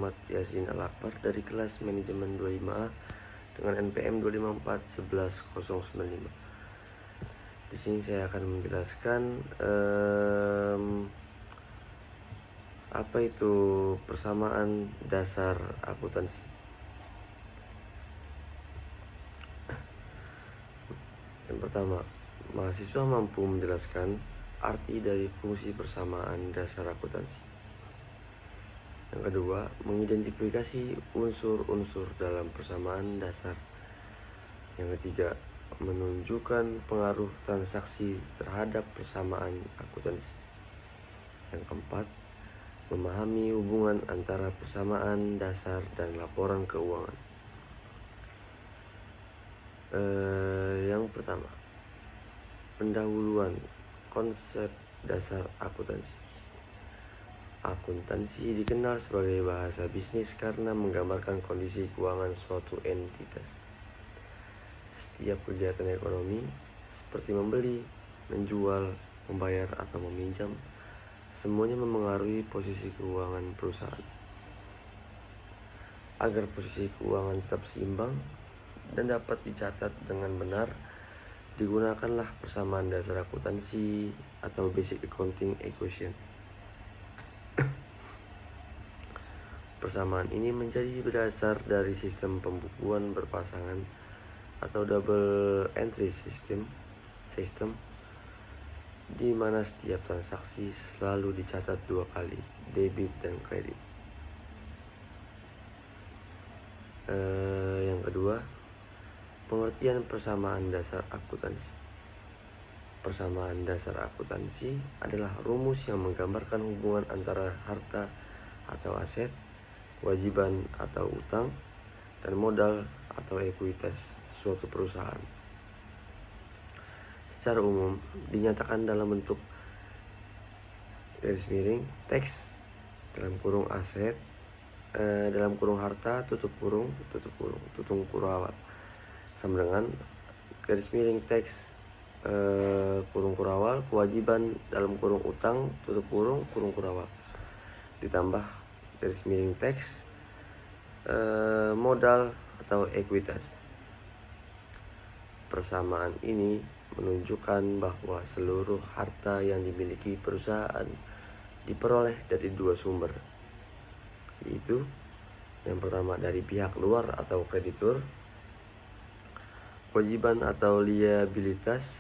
Muhammad Yasin Al-Akbar dari kelas manajemen 25A dengan NPM 254111095. Di sini saya akan menjelaskan apa itu persamaan dasar akuntansi. Yang pertama, mahasiswa mampu menjelaskan arti dari fungsi persamaan dasar akuntansi. Yang kedua, mengidentifikasi unsur-unsur dalam persamaan dasar. Yang ketiga, menunjukkan pengaruh transaksi terhadap persamaan akuntansi. Yang keempat, memahami hubungan antara persamaan dasar dan laporan keuangan. Yang pertama, pendahuluan konsep dasar akuntansi. Akuntansi dikenal sebagai bahasa bisnis karena menggambarkan kondisi keuangan suatu entitas. Setiap kegiatan ekonomi seperti membeli, menjual, membayar, atau meminjam, semuanya memengaruhi posisi keuangan perusahaan. Agar posisi keuangan tetap seimbang dan dapat dicatat dengan benar, digunakanlah persamaan dasar akuntansi atau basic accounting equation. Persamaan ini menjadi dasar dari sistem pembukuan berpasangan atau double entry system di mana setiap transaksi selalu dicatat dua kali, debit dan kredit. Yang kedua, pengertian persamaan dasar akuntansi. Persamaan dasar akuntansi adalah rumus yang menggambarkan hubungan antara harta atau aset, kewajiban atau utang, dan modal atau ekuitas suatu perusahaan. Secara umum dinyatakan dalam bentuk garis miring teks dalam kurung aset dalam kurung harta tutup kurung awal sama dengan garis miring teks kurung kurawal kewajiban dalam kurung utang tutup kurung kurawal ditambah garis miring teks modal atau ekuitas. Persamaan ini menunjukkan bahwa seluruh harta yang dimiliki perusahaan diperoleh dari dua sumber, yaitu yang pertama dari pihak luar atau kreditur, kewajiban atau liabilitas,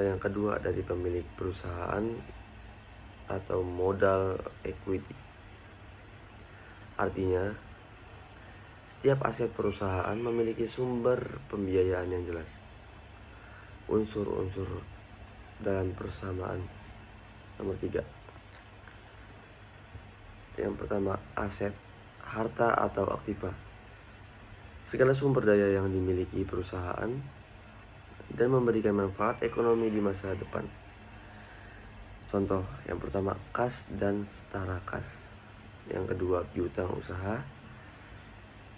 yang kedua dari pemilik perusahaan atau modal equity. Artinya, setiap aset perusahaan memiliki sumber pembiayaan yang jelas. Unsur-unsur dalam persamaan nomor 3. Yang pertama, aset, harta atau aktiva. Segala sumber daya yang dimiliki perusahaan dan memberikan manfaat ekonomi di masa depan. Contoh, yang pertama, kas dan setara kas. Yang kedua, piutang usaha.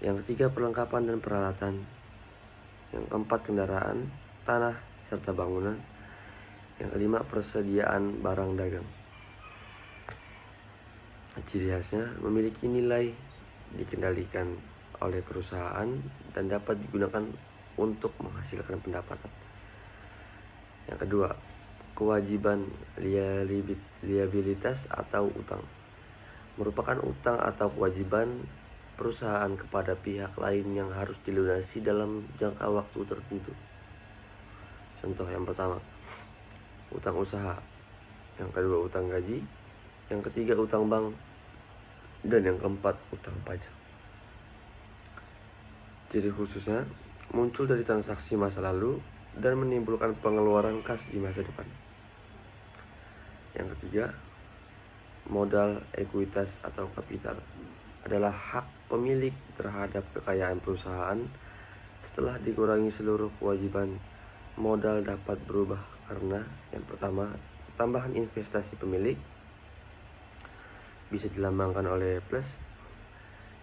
Yang ketiga, perlengkapan dan peralatan. Yang keempat, kendaraan, tanah, serta bangunan. Yang kelima, persediaan barang dagang. Ciri khasnya memiliki nilai, dikendalikan oleh perusahaan, dan dapat digunakan untuk menghasilkan pendapatan. Yang kedua, kewajiban liabilitas atau utang. Merupakan utang atau kewajiban perusahaan kepada pihak lain yang harus dilunasi dalam jangka waktu tertentu. Contoh yang pertama, utang usaha. Yang kedua, utang gaji. Yang ketiga, utang bank. Dan yang keempat, utang pajak. Ciri khususnya muncul dari transaksi masa lalu dan menimbulkan pengeluaran kas di masa depan. Yang ketiga, modal ekuitas atau kapital adalah hak pemilik terhadap kekayaan perusahaan setelah dikurangi seluruh kewajiban. Modal dapat berubah karena yang pertama, tambahan investasi pemilik bisa dilambangkan oleh plus,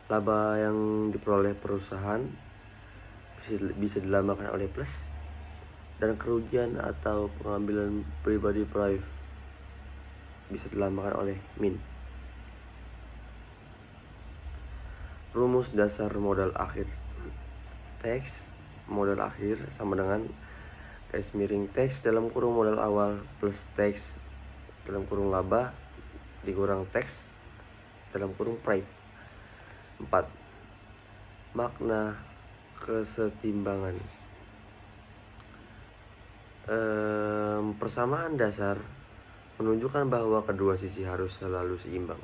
laba yang diperoleh perusahaan bisa dilambangkan oleh plus, dan kerugian atau pengambilan pribadi bisa dilambangkan oleh min. Rumus dasar modal akhir. Teks modal akhir sama dengan garis miring teks dalam kurung modal awal plus teks dalam kurung laba dikurang teks dalam kurung price. 4. Makna kesetimbangan. Persamaan dasar menunjukkan bahwa kedua sisi harus selalu seimbang.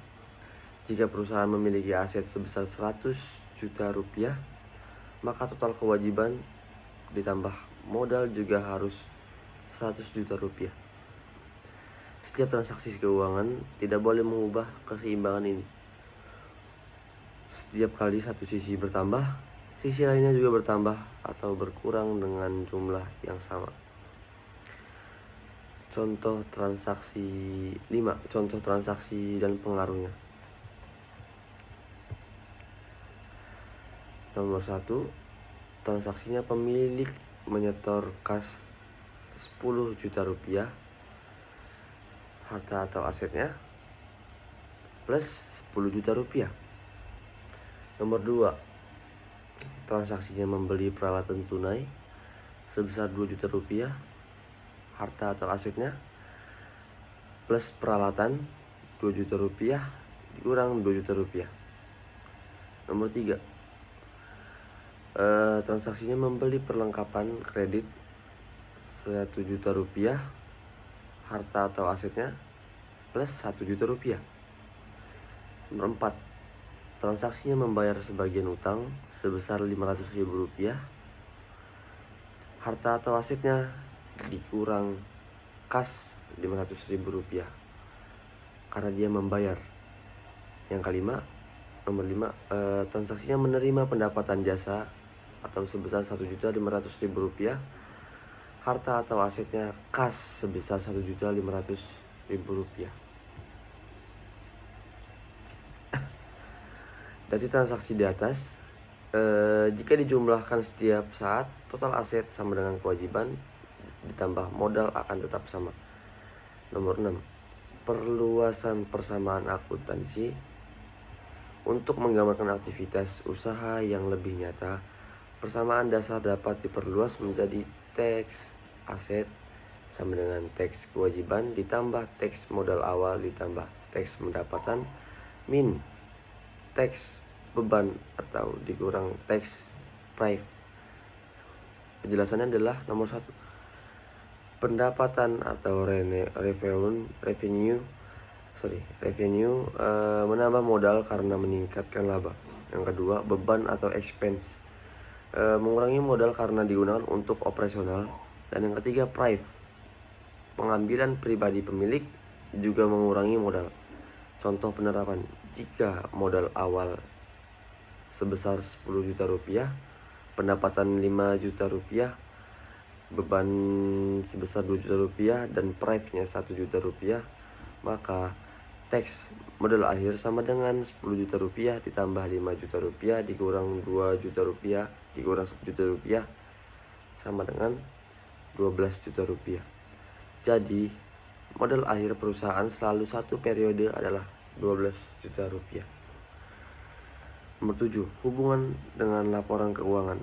Jika perusahaan memiliki aset sebesar 100 juta rupiah, maka total kewajiban ditambah modal juga harus 100 juta rupiah. Setiap transaksi keuangan tidak boleh mengubah keseimbangan ini. Setiap kali satu sisi bertambah, sisi lainnya juga bertambah atau berkurang dengan jumlah yang sama. Contoh transaksi 5. Contoh transaksi dan pengaruhnya. Nomor 1. Transaksinya pemilik menyetor kas 10 juta rupiah harta atau asetnya plus 10 juta rupiah. Nomor 2. Transaksinya membeli peralatan tunai sebesar 2 juta rupiah harta atau asetnya plus peralatan 2 juta rupiah dikurang 2 juta rupiah. Nomor 3. Transaksinya membeli perlengkapan kredit 1 juta rupiah harta atau asetnya plus 1 juta rupiah. Nomor 4. Transaksinya membayar sebagian utang sebesar 500.000 rupiah harta atau asetnya dikurang kas 500.000 rupiah karena dia membayar. Yang kelima, nomor 5, transaksinya menerima pendapatan jasa atau sebesar 1.500.000 rupiah harta atau asetnya kas sebesar 1.500.000 rupiah. Dari transaksi di atas, jika dijumlahkan setiap saat, total aset sama dengan kewajiban ditambah modal akan tetap sama. Nomor 6. Perluasan persamaan akuntansi. Untuk menggambarkan aktivitas usaha yang lebih nyata, persamaan dasar dapat diperluas menjadi teks aset sama dengan teks kewajiban ditambah teks modal awal ditambah teks pendapatan min teks beban atau dikurang teks price. Penjelasannya adalah nomor 1. Pendapatan atau revenue menambah modal karena meningkatkan laba. Yang kedua, beban atau expense mengurangi modal karena digunakan untuk operasional. Dan yang ketiga, price pengambilan pribadi pemilik juga mengurangi modal. Contoh penerapan, jika modal awal sebesar 10 juta rupiah, pendapatan 5 juta rupiah, beban sebesar 2 juta rupiah dan price-nya 1 juta rupiah, maka teks modal akhir sama dengan 10 juta rupiah ditambah 5 juta rupiah dikurang 2 juta rupiah dikurang 1 juta rupiah sama dengan 12 juta rupiah. Jadi modal akhir perusahaan selalu satu periode adalah 12 juta rupiah. Nomor 7. Hubungan dengan laporan keuangan.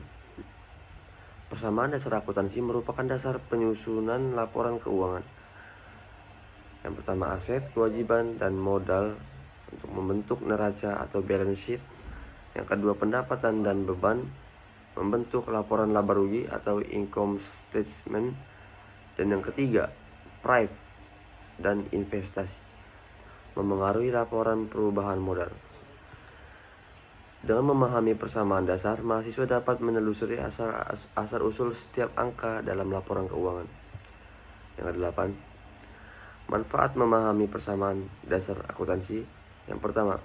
Persamaan dasar akuntansi merupakan dasar penyusunan laporan keuangan. Yang pertama, aset, kewajiban, dan modal untuk membentuk neraca atau balance sheet. Yang kedua, pendapatan dan beban membentuk laporan laba rugi atau income statement. Dan yang ketiga, price dan investasi memengaruhi laporan perubahan modal. Dengan memahami persamaan dasar, mahasiswa dapat menelusuri asal-usul setiap angka dalam laporan keuangan. Yang ke-8, manfaat memahami persamaan dasar akuntansi. Yang pertama,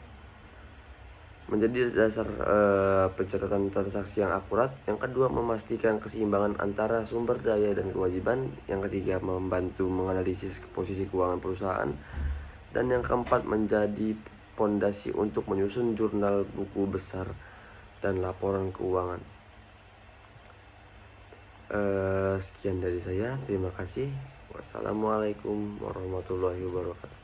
menjadi dasar pencatatan transaksi yang akurat. Yang kedua, memastikan keseimbangan antara sumber daya dan kewajiban. Yang ketiga, membantu menganalisis posisi keuangan perusahaan. Dan yang keempat, menjadi pondasi untuk menyusun jurnal buku besar dan laporan keuangan. Sekian dari saya, terima kasih. Wassalamualaikum warahmatullahi wabarakatuh.